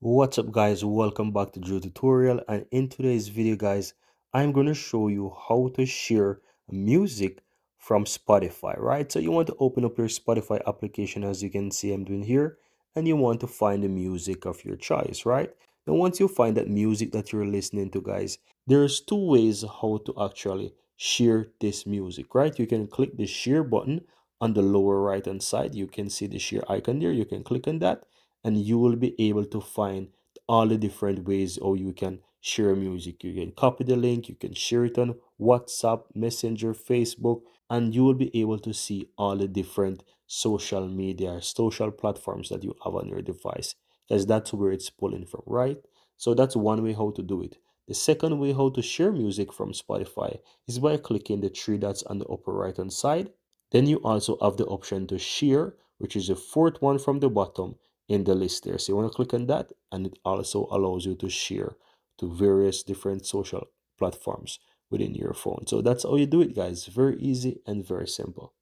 What's up guys, welcome back to Drew Tutorial, and in today's video guys I'm going to show you how to share music from Spotify. Right, so you want to open up your Spotify application, as you can see I'm doing here, and you want to find the music of your choice. Right now, once you find that music that you're listening to guys, there's two ways how to actually share this music. Right, you can click the share button on the lower right hand side. You can see the share icon there. You can click on that and you will be able to find all the different ways how you can share music. You can copy the link, you can share it on WhatsApp, Messenger, Facebook, and you will be able to see all the different social media, social platforms that you have on your device, because that's where it's pulling from, right? So that's one way how to do it. The second way how to share music from Spotify is by clicking the three dots on the upper right hand side. Then you also have the option to share, which is the fourth one from the bottom in the list there. So you want to click on that, and it also allows you to share to various different social platforms within your phone. So that's how you do it, guys. Very easy and very simple.